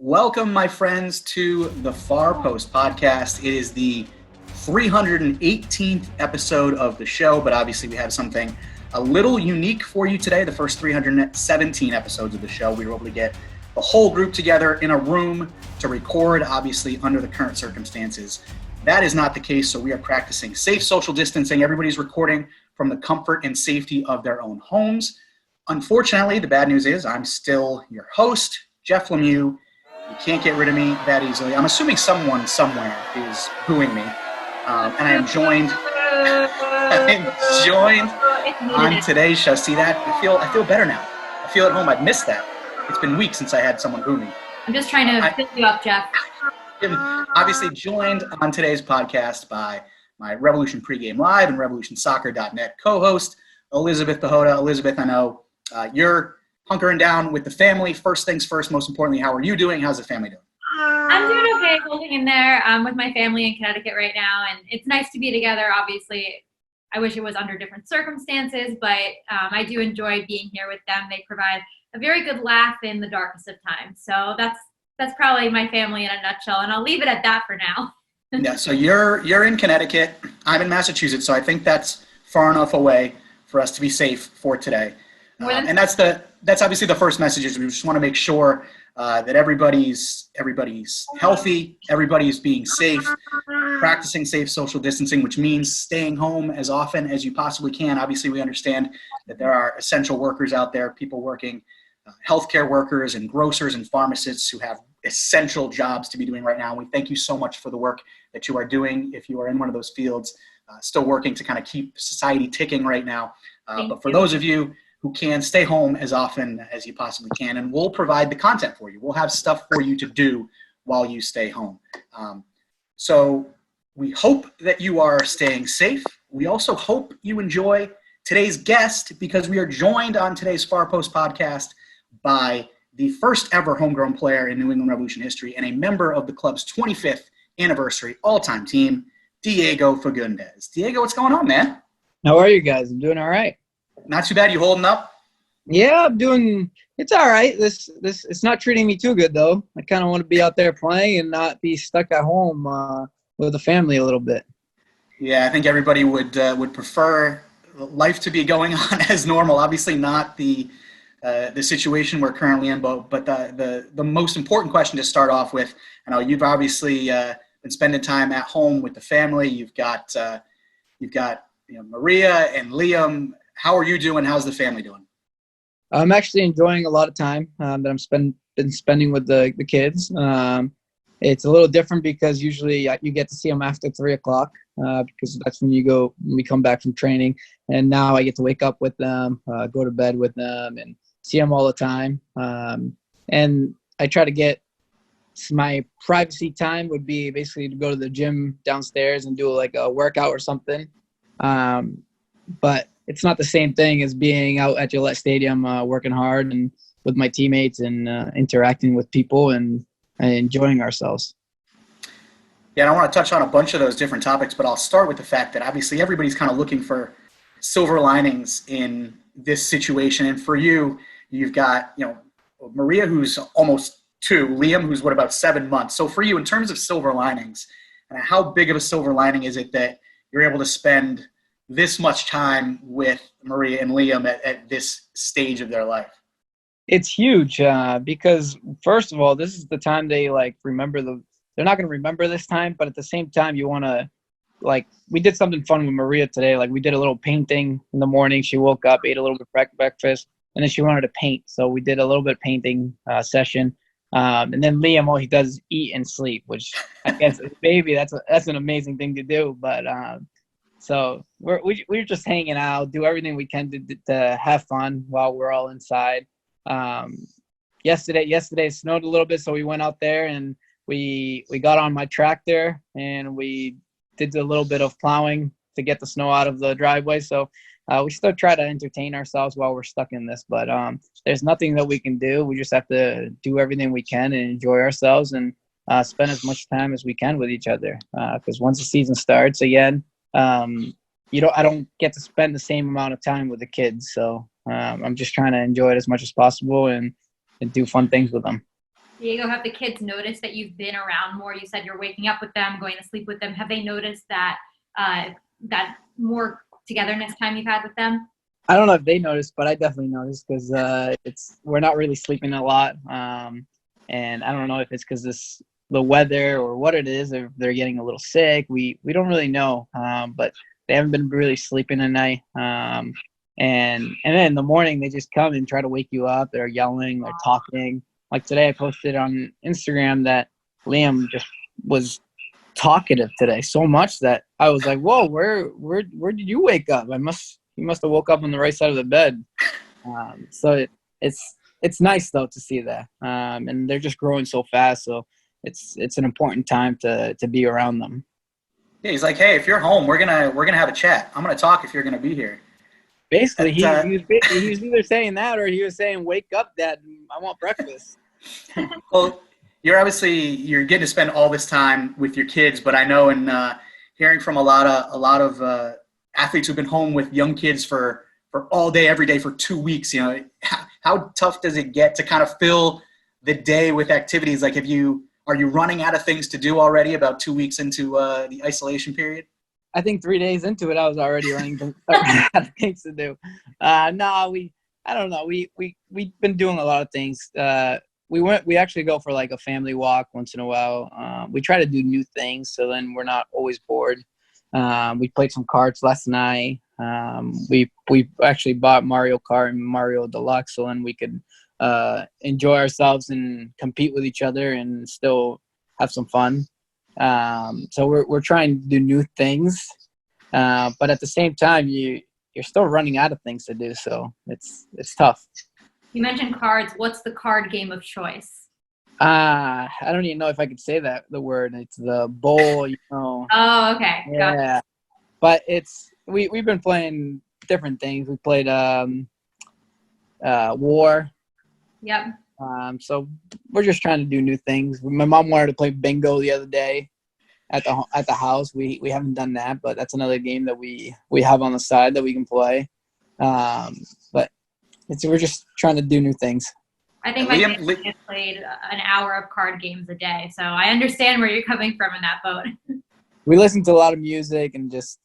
Welcome, my friends, to the Far Post podcast. It is the 318th episode of the show, but obviously we have something a little unique for you today. The first 317 episodes of the show, we were able to get the whole group together in a room to record, obviously under the current circumstances. That is not the case, so we are practicing safe social distancing. Everybody's recording from the comfort and safety of their own homes. Unfortunately, the bad news is I'm still your host, Jeff Lemieux. You can't get rid of me that easily. I'm assuming someone somewhere is booing me. And I am joined on today's show. See that? I feel better now. I feel at home. I've missed that. It's been weeks since I had someone boo me. I'm just trying to fill you up, Jeff. I'm obviously joined on today's podcast by my Revolution Pregame Live and RevolutionSoccer.net co-host, Elizabeth Pehota. Elizabeth, I know you're hunkering down with the family. First things first, most importantly, how are you doing? How's the family doing? I'm doing okay, holding in there with my family in Connecticut right now, and it's nice to be together. Obviously, I wish it was under different circumstances, but I do enjoy being here with them. They provide a very good laugh in the darkest of times. So that's probably my family in a nutshell, and I'll leave it at that for now. Yeah, so you're in Connecticut. I'm in Massachusetts, so I think that's far enough away for us to be safe for today. And that's obviously the first message is we just want to make sure that everybody's healthy, everybody's being safe, practicing safe social distancing, which means staying home as often as you possibly can. Obviously, we understand that there are essential workers out there, people working, healthcare workers and grocers and pharmacists who have essential jobs to be doing right now. We thank you so much for the work that you are doing. If you are in one of those fields, still working to kind of keep society ticking right now. But for those of you who can, stay home as often as you possibly can, and we'll provide the content for you. We'll have stuff for you to do while you stay home. So we hope that you are staying safe. We also hope you enjoy today's guest, because we are joined on today's Far Post podcast by the first ever homegrown player in New England Revolution history and a member of the club's 25th anniversary all-time team, Diego Fagundez. Diego, what's going on, man? How are you guys? I'm doing all right. Not too bad. You holding up? Yeah, I'm doing – it's all right. This it's not treating me too good, though. I kind of want to be out there playing and not be stuck at home with the family a little bit. Yeah, I think everybody would prefer life to be going on as normal. Obviously not the situation we're currently in, but the most important question to start off with, I know you've obviously been spending time at home with the family. You've got Maria and Liam. How are you doing? How's the family doing? I'm actually enjoying a lot of time that I'm been spending with the kids. It's a little different because usually you get to see them after 3 o'clock because that's when we come back from training. And now I get to wake up with them, go to bed with them, and see them all the time. And I try to get my privacy time would be basically to go to the gym downstairs and do like a workout or something. But it's not the same thing as being out at Gillette Stadium working hard and with my teammates and interacting with people and enjoying ourselves. Yeah, and I want to touch on a bunch of those different topics, but I'll start with the fact that obviously everybody's kind of looking for silver linings in this situation. And for you, you've got, Maria, who's almost 2, Liam, who's about 7 months. So for you, in terms of silver linings, how big of a silver lining is it that you're able to spend this much time with Maria and Liam at this stage of their life? It's huge because, first of all, this is the time they remember they're not going to remember this time, but at the same time, you want to, we did something fun with Maria today. We did a little painting in the morning. She woke up, ate a little bit of breakfast, and then she wanted to paint. So we did a little bit of painting session. And then Liam, all he does is eat and sleep, which I guess as a baby, that's an amazing thing to do. But so we're just hanging out, do everything we can to have fun while we're all inside. Yesterday it snowed a little bit, so we went out there and we got on my tractor and we did a little bit of plowing to get the snow out of the driveway. So we still try to entertain ourselves while we're stuck in this, but there's nothing that we can do. We just have to do everything we can and enjoy ourselves and spend as much time as we can with each other. Because once the season starts again, I don't get to spend the same amount of time with the kids. So I'm just trying to enjoy it as much as possible and do fun things with them. Diego, have the kids noticed that you've been around more? You said you're waking up with them, going to sleep with them. Have they noticed that that more togetherness time you've had with them? I don't know if they noticed, but I definitely noticed because we're not really sleeping a lot, and I don't know if it's because the weather or what it is. If they're getting a little sick, we don't really know, but they haven't been really sleeping at night. And then in the morning they just come and try to wake you up. They're yelling, they're talking. Like today, I posted on Instagram that Liam just was talkative today so much that I was like, "Whoa, where did you wake up? He must have woke up on the right side of the bed." So it's nice though to see that, and they're just growing so fast. So it's an important time to be around them. Yeah, he's like, hey, if you're home, we're gonna have a chat. I'm gonna talk if you're gonna be here. Basically, he was either saying that or he was saying, "Wake up, Dad! I want breakfast." Well, you're getting to spend all this time with your kids, but I know in hearing from a lot of athletes who've been home with young kids for all day, every day for 2 weeks, how tough does it get to kind of fill the day with activities? Like, are you running out of things to do already about 2 weeks into the isolation period? I think 3 days into it, I was already running out of things to do. I don't know. We've been doing a lot of things. We actually go for like a family walk once in a while. We try to do new things, so then we're not always bored. We played some cards last night. We actually bought Mario Kart and Mario Deluxe, so then we could enjoy ourselves and compete with each other and still have some fun. So we're trying to do new things, but at the same time, you're still running out of things to do. So it's tough. You mentioned cards. What's the card game of choice? I don't even know if I could say the word. It's the bowl, Oh, okay. Yeah. Gotcha. But we've been playing different things. We played War. Yep. So we're just trying to do new things. My mom wanted to play bingo the other day at the house. We haven't done that, but that's another game that we have on the side that we can play. But we're just trying to do new things. I think my family has played an hour of card games a day, so I understand where you're coming from in that boat. We listen to a lot of music and just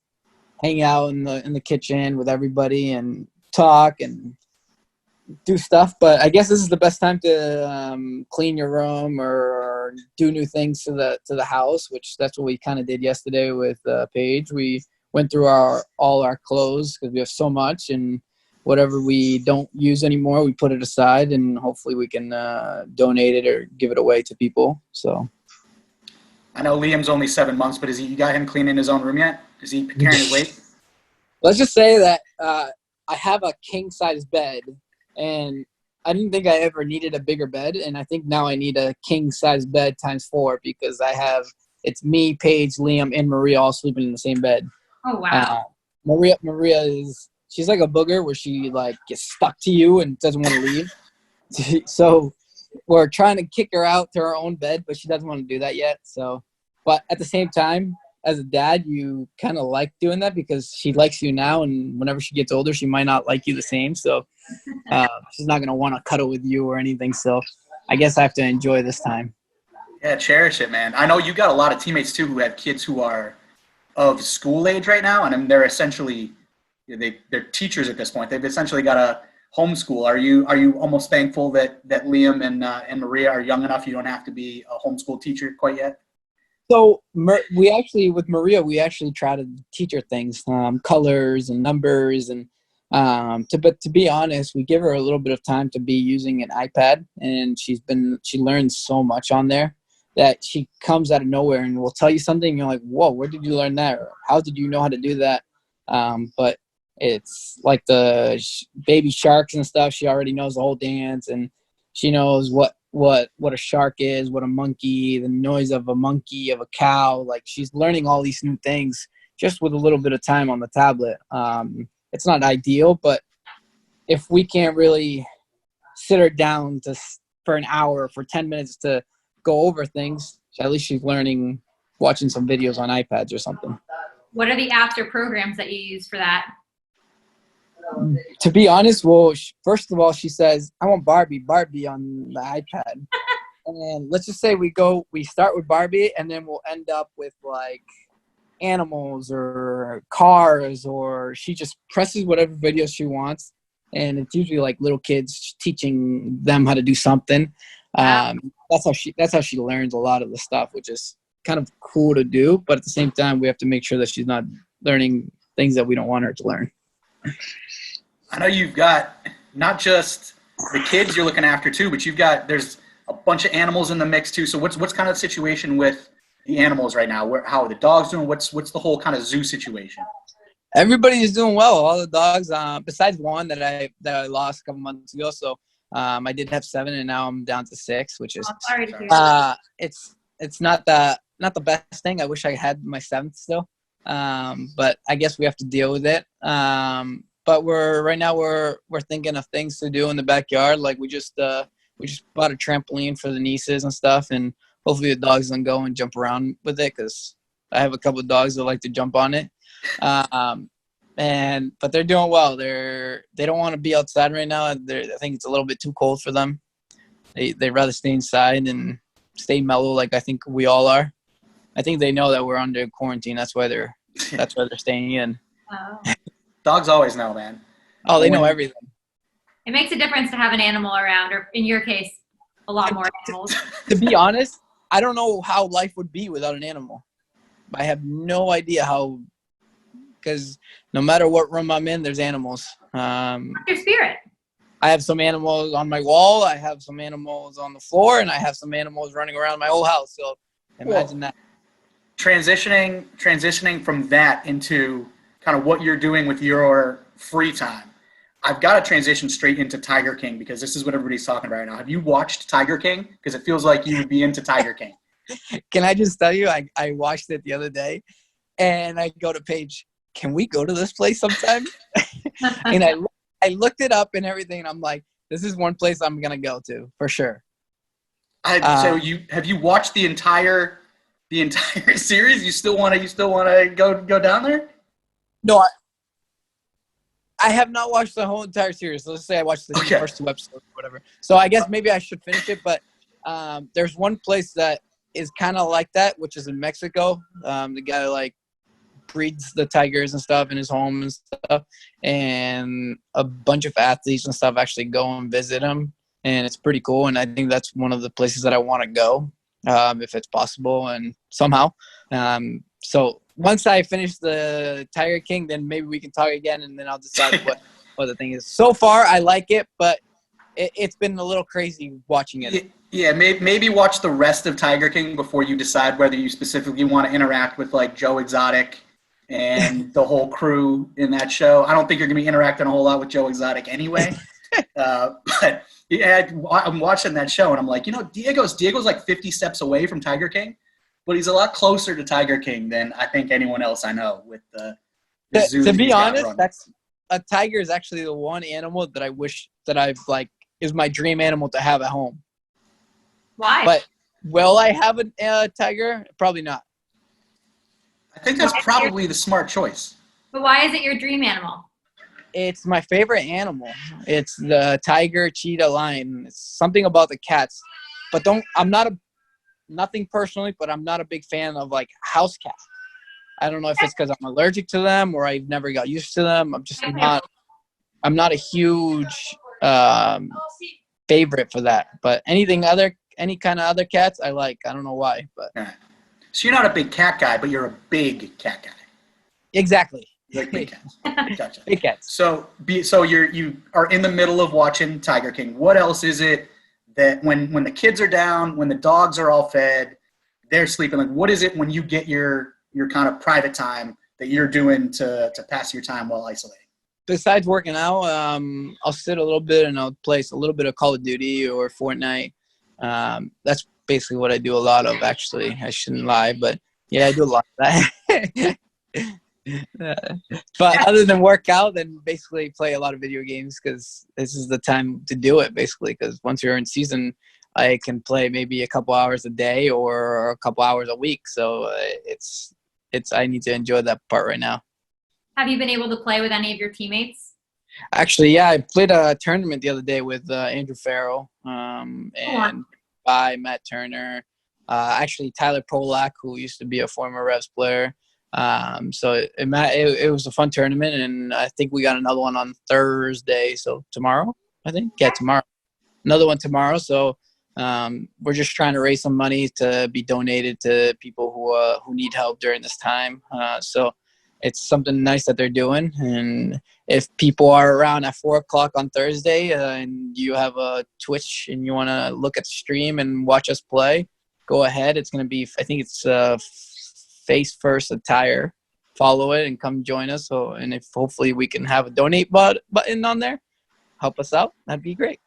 hang out in the kitchen with everybody and talk and do stuff. But I guess this is the best time to clean your room or do new things to the house, which that's what we kind of did yesterday with Paige. We went through all our clothes because we have so much, and whatever we don't use anymore, we put it aside, and hopefully we can donate it or give it away to people. So I know Liam's only 7 months, but you got him cleaning his own room yet? Is he carrying his weight? Let's just say that I have a king-size bed, and I didn't think I ever needed a bigger bed, and I think now I need a king-size bed times 4 because it's me, Paige, Liam, and Maria all sleeping in the same bed. Oh, wow. Maria she's like a booger where she like gets stuck to you and doesn't want to leave. So we're trying to kick her out to her own bed, but she doesn't want to do that yet. So, but at the same time, as a dad, you kind of like doing that because she likes you now, and whenever she gets older, she might not like you the same. So she's not going to want to cuddle with you or anything. So I guess I have to enjoy this time. Yeah, cherish it, man. I know you got a lot of teammates too who have kids who are of school age right now, and I mean, they're essentially they're teachers at this point. They've essentially got a homeschool. Are you almost thankful that Liam and Maria are young enough you don't have to be a homeschool teacher quite yet? So with Maria, we actually try to teach her things, colors and numbers, and but to be honest, we give her a little bit of time to be using an iPad, and she learns so much on there that she comes out of nowhere and will tell you something, and you're like, whoa, where did you learn that? Or how did you know how to do that? But it's like the baby sharks and stuff. She already knows the whole dance, and she knows what a shark is, what a monkey, the noise of a monkey, of a cow. Like, she's learning all these new things just with a little bit of time on the tablet. It's not ideal, but if we can't really sit her down for an hour, for 10 minutes to go over things, at least she's learning, watching some videos on iPads or something. What are the apps or programs that you use for that? To be honest, well, first of all, she says, I want Barbie on the iPad. And let's just say we start with Barbie, and then we'll end up with like animals or cars, or she just presses whatever video she wants, and it's usually like little kids teaching them how to do something. That's how she learns a lot of the stuff, which is kind of cool to do, but at the same time we have to make sure that she's not learning things that we don't want her to learn. I know you've got not just the kids you're looking after too, but there's a bunch of animals in the mix too. So what's kind of the situation with the animals right now? How are the dogs doing? What's the whole kind of zoo situation? Everybody is doing well. All the dogs, besides one that I lost a couple months ago. So I did have 7, and now I'm down to 6, which is it's not the best thing. I wish I had my 7th still, but I guess we have to deal with it. But right now we're thinking of things to do in the backyard. Like we just bought a trampoline for the nieces and stuff, and hopefully the dogs can go and jump around with it, because I have a couple of dogs that like to jump on it. But they're doing well. They don't want to be outside right now. I think it's a little bit too cold for them. They'd rather stay inside and stay mellow, like I think we all are. I think they know that we're under quarantine. That's why they're staying in. Oh. Dogs always know, man. Oh, they know everything. It makes a difference to have an animal around, or in your case, a lot more animals. To be honest, I don't know how life would be without an animal. I have no idea how, because no matter what room I'm in, there's animals. Your spirit. I have some animals on my wall. I have some animals on the floor, and I have some animals running around my whole house. So imagine that. Transitioning from that into kind of what you're doing with your free time, I've got to transition straight into Tiger King, because this is what everybody's talking about right now. Have you watched Tiger King? Because it feels like you would be into Tiger King. Can I just tell you, I watched it the other day, and I go to Paige, can we go to this place sometime? And I looked it up and everything, and I'm like, this is one place I'm going to go to for sure. So have you watched the entire series? You still want to go down there? No, I have not watched the whole entire series. So let's say I watched the first 2 episodes or whatever. So I guess maybe I should finish it. But there's one place that is kind of like that, which is in Mexico. The guy like breeds the tigers and stuff in his home and stuff. And a bunch of athletes and stuff actually go and visit him. And it's pretty cool. And I think that's one of the places that I want to go, if it's possible and somehow. So once I finish the Tiger King, then maybe we can talk again, and then I'll decide what the thing is. So far, I like it, but it's been a little crazy watching it. Yeah, maybe watch the rest of Tiger King before you decide whether you specifically want to interact with like Joe Exotic and the whole crew in that show. I don't think you're going to be interacting a whole lot with Joe Exotic anyway. But yeah, I'm watching that show, and I'm like, Diego's like 50 steps away from Tiger King. But he's a lot closer to Tiger King than I think anyone else I know with the zoo. To be honest, a tiger is actually the one animal that I wish that I've is my dream animal to have at home. Why? But will I have a tiger? Probably not. I think that's probably the smart choice. But why is it your dream animal? It's my favorite animal. It's the tiger, cheetah, lion. It's something about the cats. But nothing personally, but I'm not a big fan of like house cats. I don't know if it's because I'm allergic to them or I've never got used to them. I'm not a huge favorite for that. But any kind of other cats I like. I don't know why, but. So you're not a big cat guy, but you're a big cat guy. Exactly. You like big cats. Gotcha. Big cats. So you are in the middle of watching Tiger King. What else is it that when the kids are down, when the dogs are all fed, they're sleeping, like what is it when you get your kind of private time that you're doing to pass your time while isolating? Besides working out, I'll sit a little bit and I'll play a little bit of Call of Duty or Fortnite. That's basically what I do a lot of, actually. I shouldn't lie, but yeah, I do a lot of that. But other than work out, then basically play a lot of video games, because this is the time to do it, basically, because once you're in season, I can play maybe a couple hours a day or a couple hours a week. So it's I need to enjoy that part right now. Have you been able to play with any of your teammates? Actually, yeah, I played a tournament the other day with Andrew Farrell, and by, Matt Turner, actually Tyler Polak, who used to be a former Revs player. So it was a fun tournament, and I think we got another one on Thursday. So tomorrow, I think. Yeah, tomorrow. Another one tomorrow. So we're just trying to raise some money to be donated to people who need help during this time. So it's something nice that they're doing. And if people are around at 4:00 on Thursday and you have a Twitch and you want to look at the stream and watch us play, go ahead. It's going to be, I think it's Face First Attire. Follow it and come join us. So, and if hopefully we can have a donate button on there, help us out. That'd be great.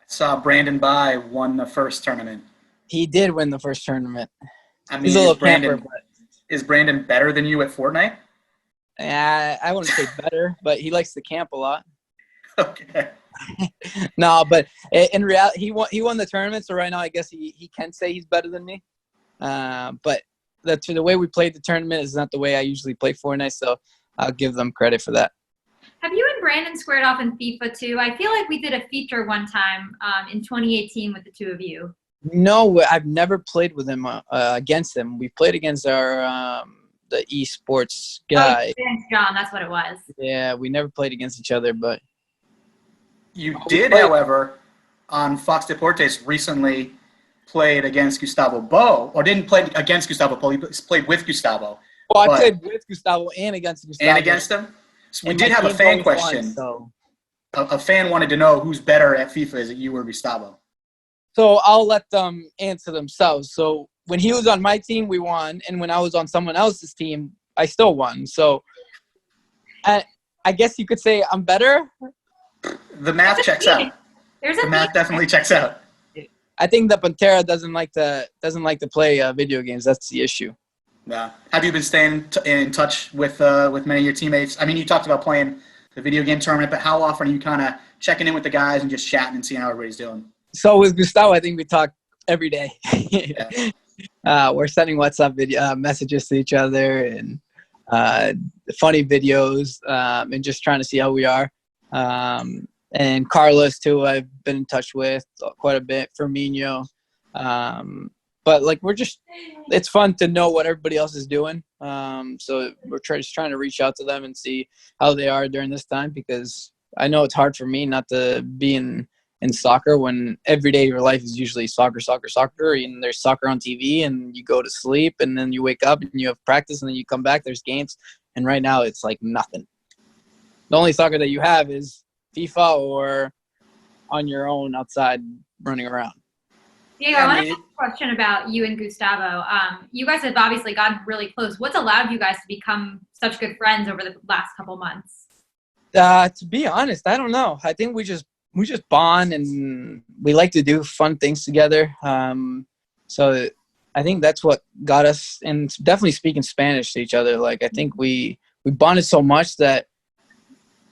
I saw Brandon Bai won the first tournament. He did win the first tournament. I mean, He's a little camper, but is Brandon better than you at Fortnite? I wouldn't say better, but he likes to camp a lot. Okay. No, but in reality, he won the tournament. So right now, I guess he can say he's better than me. But the way we played the tournament is not the way I usually play Fortnite. So I'll give them credit for that. Have you and Brandon squared off in FIFA too? I feel like we did a feature one time in 2018 with the two of you. No, I've never played with him against him. We played against our the esports guy. Oh, John, that's what it was. Yeah, we never played against each other, but you did, however, on Fox Deportes recently played against Gustavo Bou, or didn't play against Gustavo Bou. He played with Gustavo. Well, I played with Gustavo and against Gustavo. And against him. So we did have a fan question. A fan wanted to know who's better at FIFA, is it you or Gustavo? So I'll let them answer themselves. So when he was on my team, we won. And when I was on someone else's team, I still won. So I guess you could say I'm better. The math checks out. The math definitely checks out. I think that Pantera doesn't like to play video games. That's the issue. Yeah. Have you been staying in touch with many of your teammates? I mean, you talked about playing the video game tournament, but how often are you kind of checking in with the guys and just chatting and seeing how everybody's doing? So with Gustavo, I think we talk every day. Yeah. We're sending WhatsApp messages to each other and funny videos and just trying to see how we are. And Carlos, too, I've been in touch with quite a bit. Firmino. But, like, it's fun to know what everybody else is doing. So we're just trying to reach out to them and see how they are during this time, because I know it's hard for me not to be in soccer when every day of your life is usually soccer, and there's soccer on TV, and you go to sleep, and then you wake up and you have practice, and then you come back, there's games. And right now it's like nothing. The only soccer that you have is FIFA or on your own outside running around. Diego, I want to ask a question about you and Gustavo. You guys have obviously gotten really close. What's allowed you guys to become such good friends over the last couple months? To be honest, I don't know. I think we just bond, and we like to do fun things together. So I think that's what got us, and definitely speaking Spanish to each other. Like, I think we bonded so much that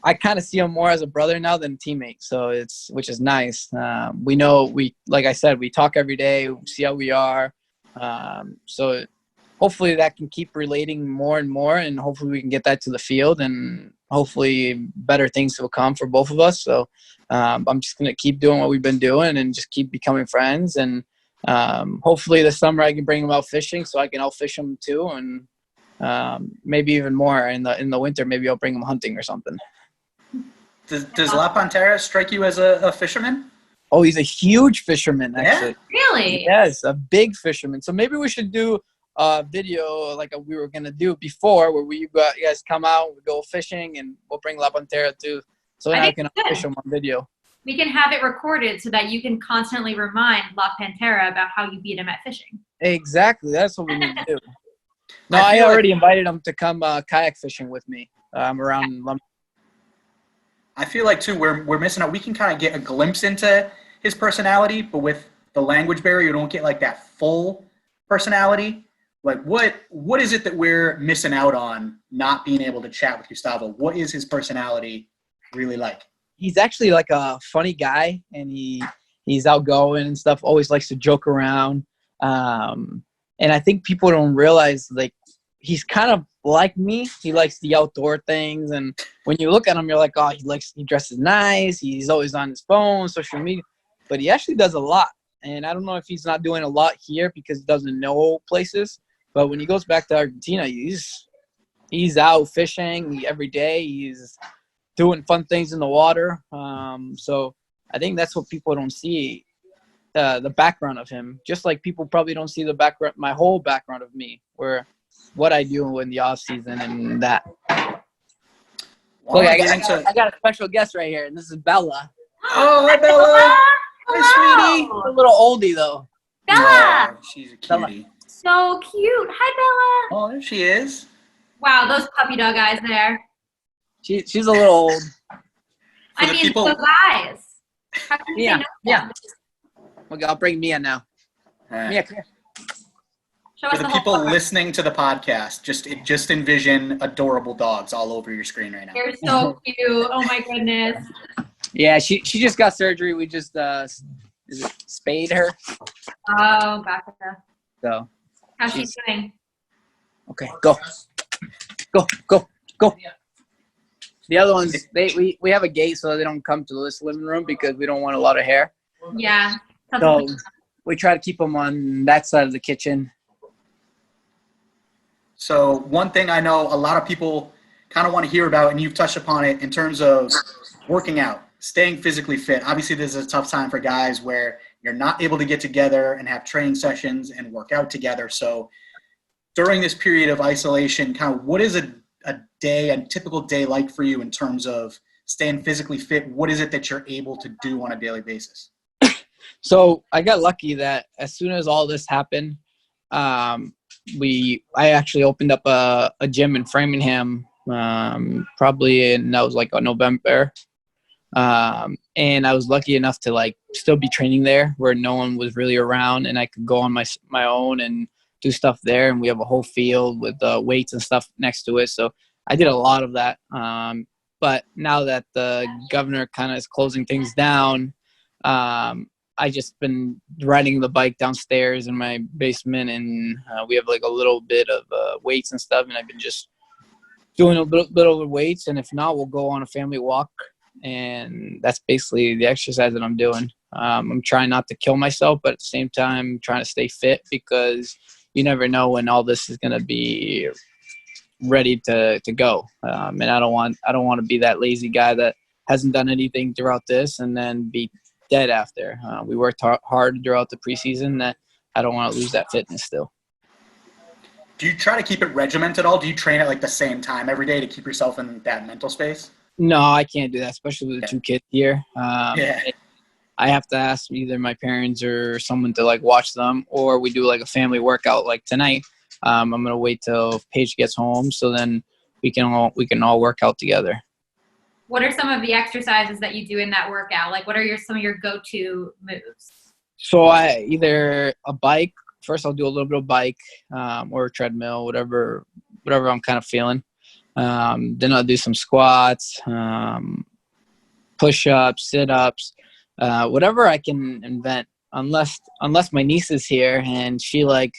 I kind of see him more as a brother now than a teammate. So which is nice. We know like I said, we talk every day, we see how we are. So hopefully that can keep relating more and more, and hopefully we can get that to the field, and hopefully better things will come for both of us. So I'm just going to keep doing what we've been doing and just keep becoming friends. And hopefully this summer I can bring them out fishing so I can outfish them too. And maybe even more in the winter, maybe I'll bring them hunting or something. Does La Pantera strike you as a fisherman? Oh, he's a huge fisherman, actually. Yeah? Really? Yes, a big fisherman. So maybe we should do a video like we were going to do before, where you guys come out, we go fishing, and we'll bring La Pantera too. So then I can fish him on video. We can have it recorded so that you can constantly remind La Pantera about how you beat him at fishing. Exactly. That's what we need to do. No, I already invited him to come kayak fishing with me around Lemieux. I feel like, too, we're missing out. We can kind of get a glimpse into his personality, but with the language barrier, you don't get, like, that full personality. Like, what is it that we're missing out on not being able to chat with Gustavo? What is his personality really like? He's actually, like, a funny guy, and he's outgoing and stuff, always likes to joke around. And I think people don't realize, like, he's kind of like me. He likes the outdoor things, and when you look at him, you're like, oh, he dresses nice. He's always on his phone, social media, but he actually does a lot. and I don't know if he's not doing a lot here because he doesn't know places. But when he goes back to Argentina, he's out fishing every day. He's doing fun things in the water. So I think that's what people don't see, the background of him. Just like people probably don't see the background, my whole background of me, where what I do in the off season and that. Look, I got a special guest right here, and this is Bella. Oh, hi, Bella. Hi, sweetie. A little oldie, though. Bella! Oh, she's a cutie. So cute. Hi, Bella. Oh, there she is. Wow, those puppy dog eyes there. She's a little old. I mean, people- those eyes. How can you say no to them? Okay, I'll bring Mia now. Right. Mia, come here. Show For us the the whole people photo. listening to the podcast, just envision adorable dogs all over your screen right now. You're so cute. Oh my goodness. Yeah, she just got surgery. We just spayed her. Oh, gotcha. So How's she doing? okay, go. The other ones, we have a gate so they don't come to this living room because we don't want a lot of hair. Yeah. So we try to keep them on that side of the kitchen. So one thing I know a lot of people kind of want to hear about, and you've touched upon it in terms of working out, staying physically fit. Obviously, this is a tough time for guys where you're not able to get together and have training sessions and work out together. So during this period of isolation, kind of what is a typical day like for you in terms of staying physically fit? What is it that you're able to do on a daily basis? So I got lucky that as soon as all this happened, I actually opened up a gym in Framingham, probably that was like November. And I was lucky enough to like still be training there where no one was really around, and I could go on my own and do stuff there. And we have a whole field with weights and stuff next to it. So I did a lot of that. But now that the governor kind of is closing things down, I just been riding the bike downstairs in my basement, and we have like a little bit of weights and stuff, and I've been just doing a bit of weights, and if not, we'll go on a family walk, and that's basically the exercise that I'm doing. I'm trying not to kill myself, but at the same time, trying to stay fit because you never know when all this is going to be ready to go, and I don't want to be that lazy guy that hasn't done anything throughout this and then be dead after. We worked hard throughout the preseason. That I don't want to lose that fitness still. Do you try to keep it regimented at all? Do you train at like the same time every day to keep yourself in that mental space? No, I can't do that, especially with the two kids here. Yeah. I have to ask either my parents or someone to like watch them, or we do like a family workout like tonight. I'm gonna wait till Paige gets home so then we can all work out together. What are some of the exercises that you do in that workout? Like, what are some of your go-to moves? So I either a bike. First, I'll do a little bit of bike or a treadmill, whatever I'm kind of feeling. Then I'll do some squats, push-ups, sit-ups, whatever I can invent. Unless my niece is here and she like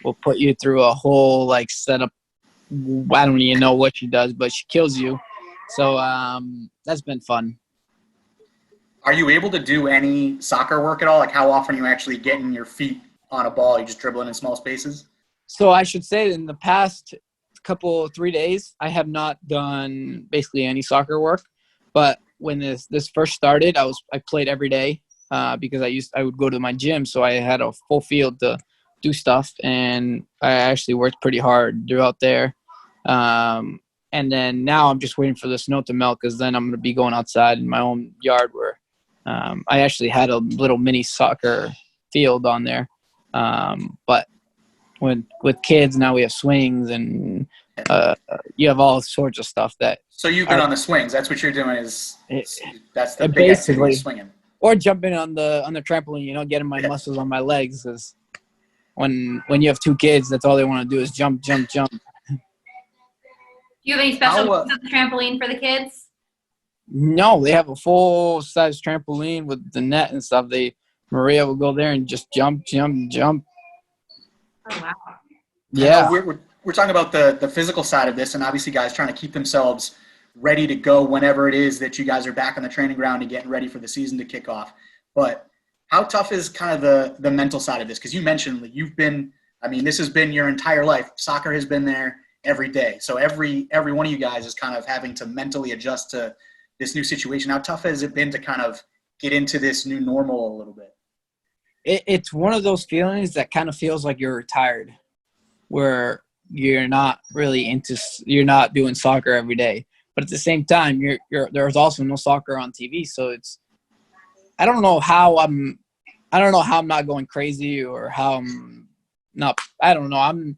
will put you through a whole like setup. I don't even know what she does, but she kills you. So that's been fun. Are you able to do any soccer work at all? Like how often are you actually getting your feet on a ball? You just dribbling in small spaces? So I should say in the past 3 days, I have not done basically any soccer work. But when this first started, I played every day because I would go to my gym, so I had a full field to do stuff, and I actually worked pretty hard throughout there. And then now I'm just waiting for the snow to melt because then I'm going to be going outside in my own yard where I actually had a little mini soccer field on there. But with kids now we have swings and you have all sorts of stuff that. So you've been on the swings. That's what you're doing that's the big basically activity, swinging. Or jumping on the trampoline, getting my muscles on my legs. Because when you have two kids, that's all they want to do is jump. Do you have any special moves on the trampoline for the kids? No, they have a full-size trampoline with the net and stuff. Maria will go there and just jump. Oh, wow. Yeah. We're talking about the physical side of this, and obviously guys trying to keep themselves ready to go whenever it is that you guys are back on the training ground and getting ready for the season to kick off. But how tough is kind of the mental side of this? Because you mentioned that you've been, I mean, this has been your entire life. Soccer has been there every day. So every one of you guys is kind of having to mentally adjust to this new situation. How tough has it been to kind of get into this new normal a little bit? It's one of those feelings that kind of feels like you're retired, where you're not you're not doing soccer every day. But at the same time, there's also no soccer on TV. So I don't know how I'm not going crazy or how I'm not, I don't know.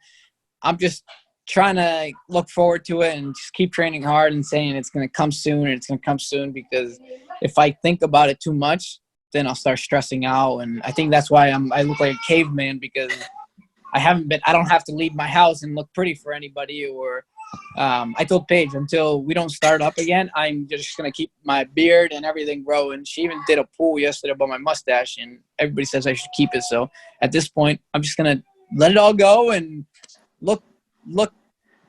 I'm just trying to look forward to it and just keep training hard and saying it's going to come soon and it's going to come soon, because if I think about it too much, then I'll start stressing out. And I think that's why I look like a caveman, because I don't have to leave my house and look pretty for anybody. Or I told Paige, until we don't start up again, I'm just going to keep my beard and everything growing. She even did a poll yesterday about my mustache, and everybody says I should keep it. So at this point, I'm just going to let it all go and look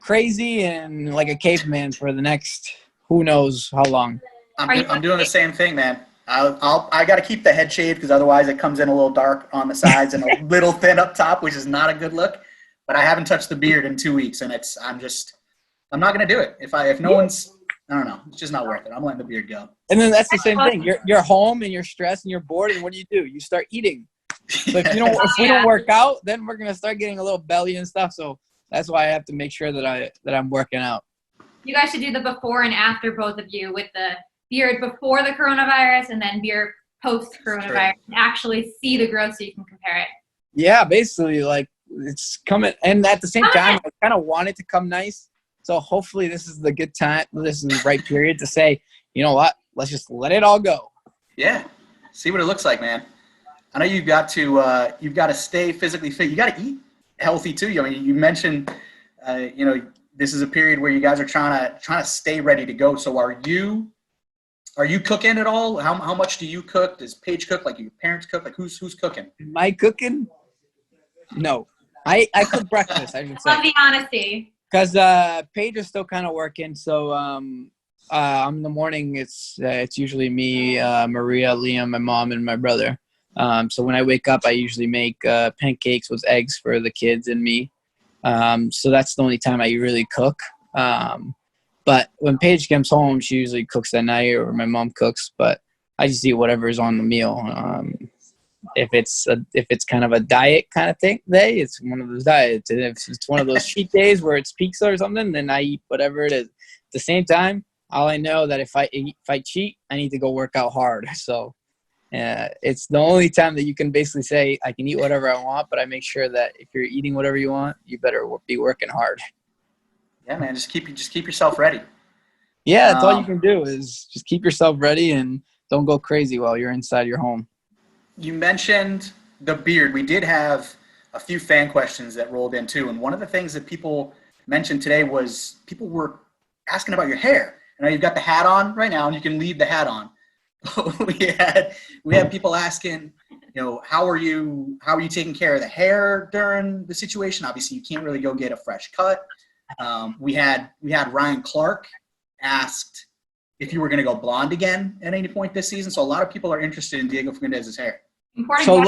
crazy and like a caveman for the next who knows how long. I'm doing the same thing, man. I got to keep the head shaved, because otherwise it comes in a little dark on the sides and a little thin up top, which is not a good look. But I haven't touched the beard in 2 weeks, and I'm not going to do it. If no one's, I don't know, it's just not worth it. I'm letting the beard go. And then that's the same thing. You're home and you're stressed and you're bored, and what do? You start eating. So if we don't work out, then we're going to start getting a little belly and stuff. So that's why I have to make sure that I'm working out. You guys should do the before and after, both of you, with the beard before the coronavirus and then beard post coronavirus, and actually see the growth so you can compare it. Yeah, basically, like, it's coming. And at the same time, I kind of want it to come nice. So hopefully this is the good time. This is the right period to say, you know what, let's just let it all go. Yeah. See what it looks like, man. I know you've got to stay physically fit. You got to eat healthy too. I mean, you mentioned, this is a period where you guys are trying to stay ready to go. So are you cooking at all? How much do you cook? Does Paige cook? Like, your parents cook? Like, who's cooking? Am I cooking? No. I cook breakfast, I should say. Love the honesty. Because Paige is still kind of working. So in the morning, it's usually me, Maria, Liam, my mom, and my brother. So when I wake up, I usually make pancakes with eggs for the kids and me. So that's the only time I really cook. But when Paige comes home, she usually cooks at night, or my mom cooks. But I just eat whatever is on the meal. If it's kind of a diet kind of thing day, it's one of those diets. And if it's one of those cheat days where it's pizza or something, then I eat whatever it is. At the same time, all I know that if I cheat, I need to go work out hard. So it's the only time that you can basically say I can eat whatever I want, but I make sure that if you're eating whatever you want, you better be working hard. Yeah, man, just keep yourself ready. Yeah, that's all you can do is just keep yourself ready and don't go crazy while you're inside your home. You mentioned the beard. We did have a few fan questions that rolled in too, and one of the things that people mentioned today was people were asking about your hair. I know you've got the hat on right now, and you can leave the hat on. we had people asking, how are you taking care of the hair during the situation? Obviously, you can't really go get a fresh cut. We had Ryan Clark asked if you were going to go blonde again at any point this season. So a lot of people are interested in Diego Fagundez's hair. So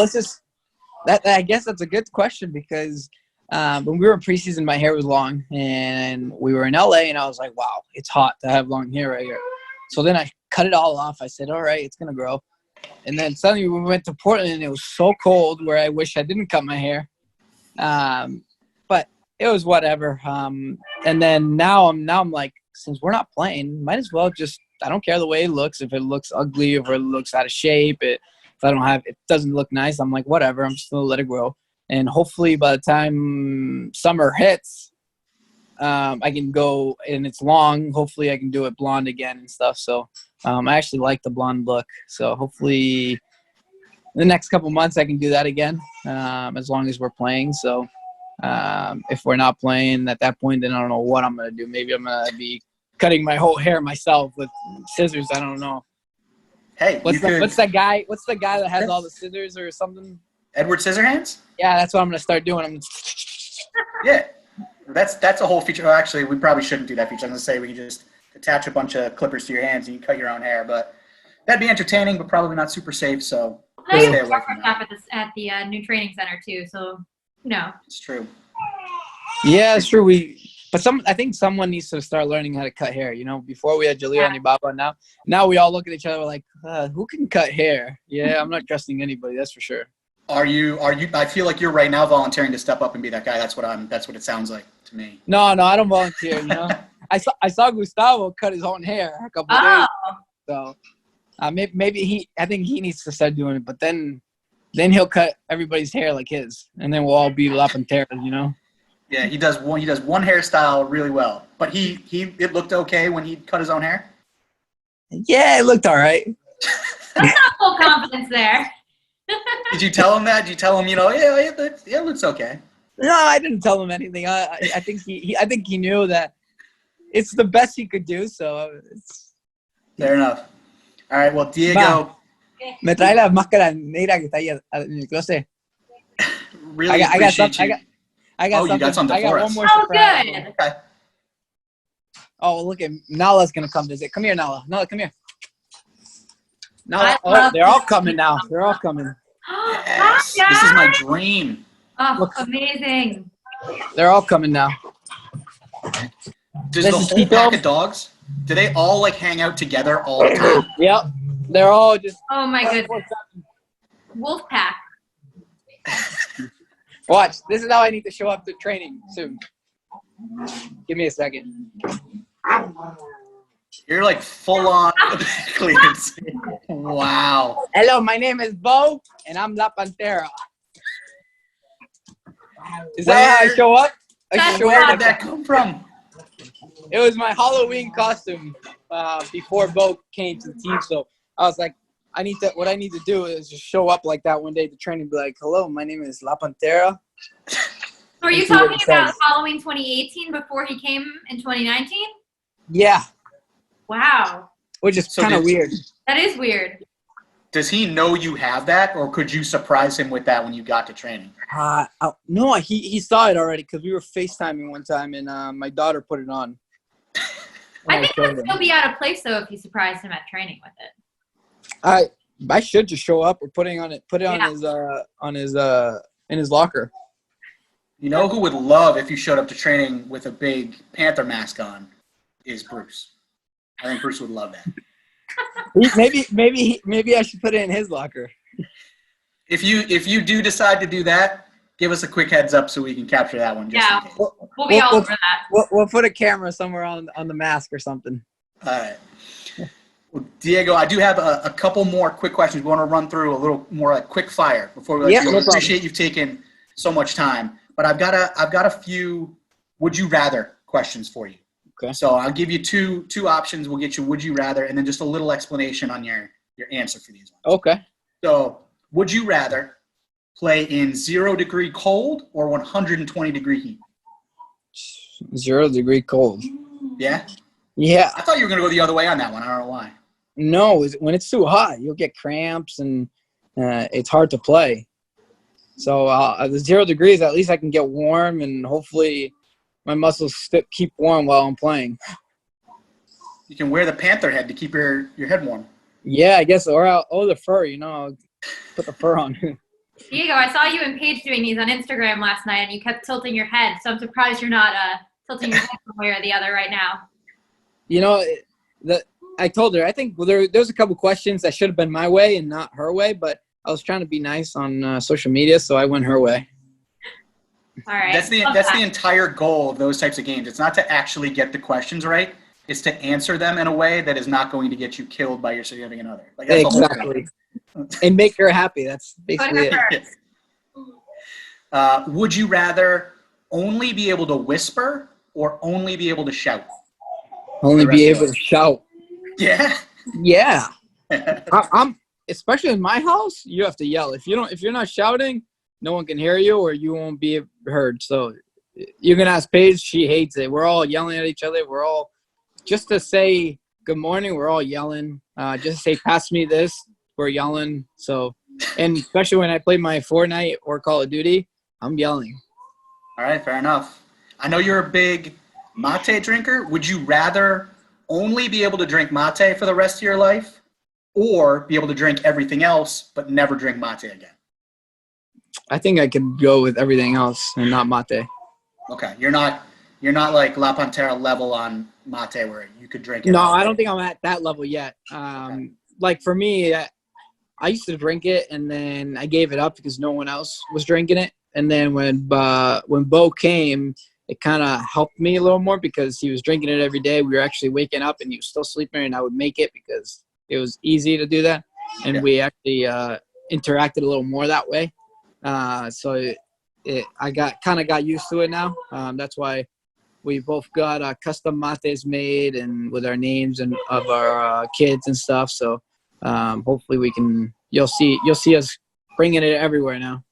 I guess that's a good question, because when we were in preseason, my hair was long, and we were in LA, and I was like, wow, it's hot to have long hair right here. So then I cut it all off. I said, all right, it's going to grow. And then suddenly we went to Portland, and it was so cold where I wish I didn't cut my hair. But it was whatever. And then now I'm like, since we're not playing, might as well just, I don't care the way it looks. If it looks ugly, if it looks out of shape, if it doesn't look nice, I'm like, whatever, I'm just going to let it grow. And hopefully by the time summer hits, I can go, and it's long, hopefully I can do it blonde again and stuff. So I actually like the blonde look. So hopefully in the next couple months I can do that again, as long as we're playing. So if we're not playing at that point, then I don't know what I'm going to do. Maybe I'm going to be cutting my whole hair myself with scissors. I don't know. Hey, what's the guy that has all the scissors or something? Edward Scissorhands? Yeah, that's what I'm going to start doing. Yeah, that's a whole feature. Well, actually, we probably shouldn't do that feature. I'm going to say we can just attach a bunch of clippers to your hands and you cut your own hair. But That'd be entertaining, but probably not super safe. So I know stay you away have from barber that. shop at the new training center too, so no. It's true. Yeah, it's true. But I think someone needs to start learning how to cut hair. You know, before we had Jaleel and Ibaba, now we all look at each other like, who can cut hair? Yeah, I'm not trusting anybody. That's for sure. Are you? I feel like you're right now volunteering to step up and be that guy. That's what it sounds like to me. No, I don't volunteer. You know, I saw Gustavo cut his own hair a couple of days. So maybe I think he needs to start doing it. But then he'll cut everybody's hair like his, and then we'll all be La Panteras, you know. Yeah, he does one hairstyle really well. But it looked okay when he cut his own hair. Yeah, it looked all right. That's not full confidence there. Did you tell him that? Did you tell him, it looks okay? No, I didn't tell him anything. I think I think he knew that it's the best he could do. So Fair enough. All right. Well, Diego. Me trae la máscara negra que está ahí en el closet. Really appreciate you. I got you got something I got for one us. more Oh, surprise. good. Okay. Oh, look at Nala's gonna come visit. Come here, Nala. Nala, come here. Nala, they're all coming now. They're all coming. Yes. This is my dream. Oh, amazing. They're all coming now. Does the whole pack of dogs, do they all like hang out together all the time? Yep. They're all just. Oh my goodness. Wolf pack. Watch. This is how I need to show up to training soon. Give me a second. You're like full on clearance. Wow. Hello, my name is Bo, and I'm La Pantera. Is that how I show up? Where did that come from? It was my Halloween costume before Bo came to the team, so I was like, what I need to do is just show up like that one day to train and be like, hello, my name is La Pantera. So are you talking about Halloween 2018 before he came in 2019? Yeah. Wow. Which is kind of weird. That is weird. Does he know you have that, or could you surprise him with that when you got to training? No, he saw it already because we were FaceTiming one time, and my daughter put it on. I think it would still be out of place though if you surprised him at training with it. I should just show up or put it on his in his locker. You know who would love if you showed up to training with a big Panther mask on is Bruce. I think Bruce would love that. Maybe I should put it in his locker. If you do decide to do that, give us a quick heads up so we can capture that one. Yeah, we'll be all over that. We'll put a camera somewhere on the mask or something. All right. Well, Diego, I do have a couple more quick questions. We want to run through a little more like quick fire before we let you go. I appreciate you've taken so much time, but I've got a few would you rather questions for you. Okay. So I'll give you two options. We'll get you would you rather, and then just a little explanation on your answer for these ones. Okay. So would you rather play in 0 degree cold or 120 degree heat? 0 degree cold. Yeah? Yeah. I thought you were going to go the other way on that one. I don't know why. No, when it's too hot, you'll get cramps and it's hard to play. So the 0 degrees, at least I can get warm and hopefully my muscles keep warm while I'm playing. You can wear the panther head to keep your head warm. Yeah, I guess. Or the fur, I'll put the fur on. Diego, I saw you and Paige doing these on Instagram last night, and you kept tilting your head. So I'm surprised you're not tilting your head one way or the other right now. I told her, I think there's a couple questions that should have been my way and not her way, but I was trying to be nice on social media, so I went her way. All right. That's the entire goal of those types of games. It's not to actually get the questions right. It's to answer them in a way that is not going to get you killed by your significant other. Like that's exactly. And make her happy. That's basically it. Would you rather only be able to whisper or only be able to shout? Only be able to shout. Yeah. Yeah. I'm especially in my house. You have to yell. If you're not shouting, no one can hear you, or you won't be heard. So you can ask Paige. She hates it. We're all yelling at each other. We're all just to say good morning. We're all yelling. Just to say pass me this. We're yelling. So, and especially when I play my Fortnite or Call of Duty, I'm yelling. All right, fair enough. I know you're a big mate drinker. Would you rather only be able to drink mate for the rest of your life or be able to drink everything else but never drink mate again? I think I could go with everything else and not mate. Okay, you're not like La Pantera level on mate where you could drink it. No, I don't think I'm at that level yet. Okay. Like for me, I used to drink it, and then I gave it up because no one else was drinking it. And then when Bo came, it kind of helped me a little more because he was drinking it every day. We were actually waking up, and he was still sleeping, and I would make it because it was easy to do that. And we actually interacted a little more that way. So I got used to it now. That's why we both got custom mates made and with our names and of our kids and stuff. So hopefully you'll see us bringing it everywhere now.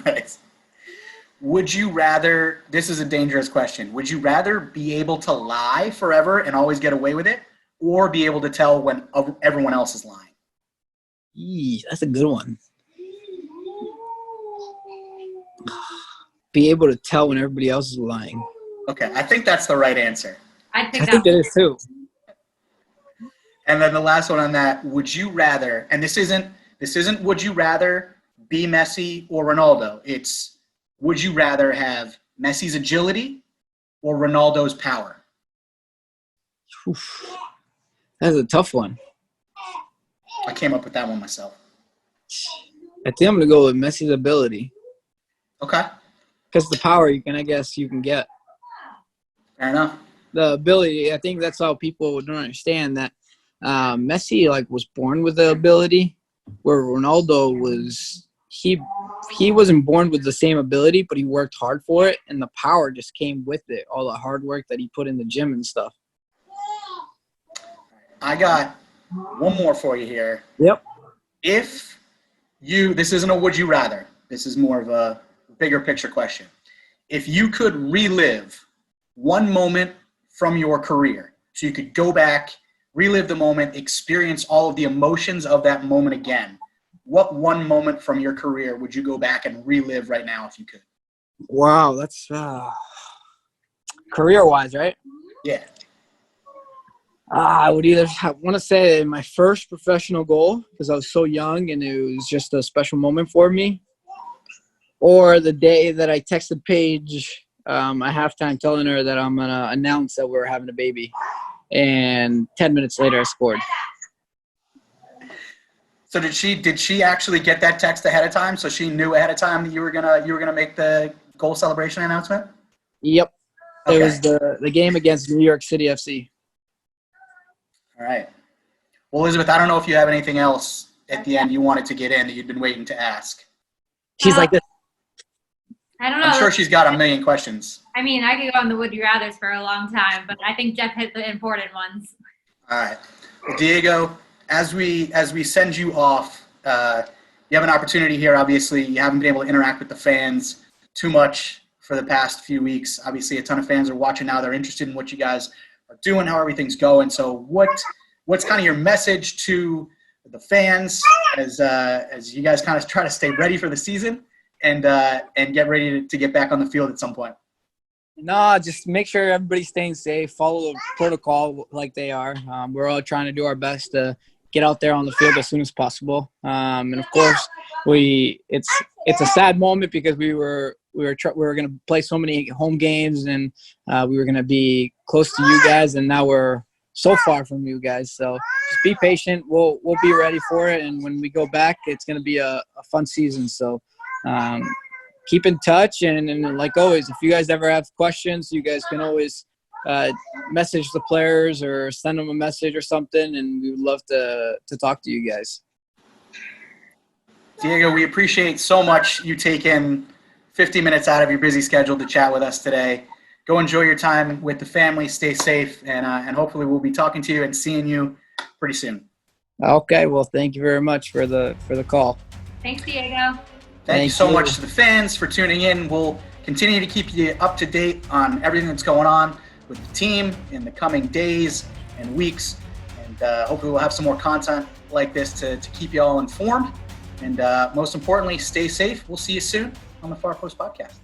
Nice. Would you rather, this is a dangerous question, would you rather be able to lie forever and always get away with it, or be able to tell when everyone else is lying? That's a good one. Be able to tell when everybody else is lying. Okay, I think that's the right answer. I think that is too. And then the last one on that, would you rather, and this isn't would you rather be Messi or Ronaldo? It's would you rather have Messi's agility or Ronaldo's power? Oof. That's a tough one. I came up with that one myself. I think I'm going to go with Messi's ability. Okay. Because the power you can get. Fair enough. The ability, I think that's how people don't understand that Messi was born with the ability, where Ronaldo was he wasn't born with the same ability, but he worked hard for it, and the power just came with it, all the hard work that he put in the gym and stuff. I got one more for you here. Yep. This isn't a would you rather. This is more of a bigger picture question. If you could relive one moment from your career, so you could go back, relive the moment, experience all of the emotions of that moment again, what one moment from your career would you go back and relive right now if you could? Wow, that's career-wise, right? Yeah. I would either want to say my first professional goal, because I was so young and it was just a special moment for me, or the day that I texted Paige at halftime telling her that I'm going to announce that we're having a baby. And 10 minutes later, I scored. So did she actually get that text ahead of time? So she knew ahead of time that you were gonna make the goal celebration announcement? Yep. Okay. It was the game against New York City FC. All right. Well, Elizabeth, I don't know if you have anything else at the end you wanted to get in that you'd been waiting to ask. She's like this. I don't know. I'm sure she's got a million questions. I mean, I could go on the would you rathers for a long time, but I think Jeff hit the important ones. All right. Well, Diego, as we send you off, you have an opportunity here. Obviously, you haven't been able to interact with the fans too much for the past few weeks. Obviously, a ton of fans are watching now. They're interested in what you guys are doing, how everything's going. So what's kind of your message to the fans as you guys kind of try to stay ready for the season and get ready to get back on the field at some point? No, just make sure everybody's staying safe, follow the protocol like they are. We're all trying to do our best to get out there on the field as soon as possible. And of course, it's a sad moment because we were going to play so many home games and we were going to be close to you guys, and now we're so far from you guys. So just be patient. We'll be ready for it, and when we go back, it's going to be a fun season. So keep in touch, and like always, if you guys ever have questions, you guys can always message the players or send them a message or something, and we would love to talk to you guys. Diego, we appreciate so much you taking 50 minutes out of your busy schedule to chat with us today. Go enjoy your time with the family, stay safe, and hopefully we'll be talking to you and seeing you pretty soon. Okay, well, thank you very much for the call. Thanks, Diego. Thank you so much to the fans for tuning in. We'll continue to keep you up to date on everything that's going on with the team in the coming days and weeks. And hopefully we'll have some more content like this to keep you all informed. And most importantly, stay safe. We'll see you soon on the Far Post Podcast.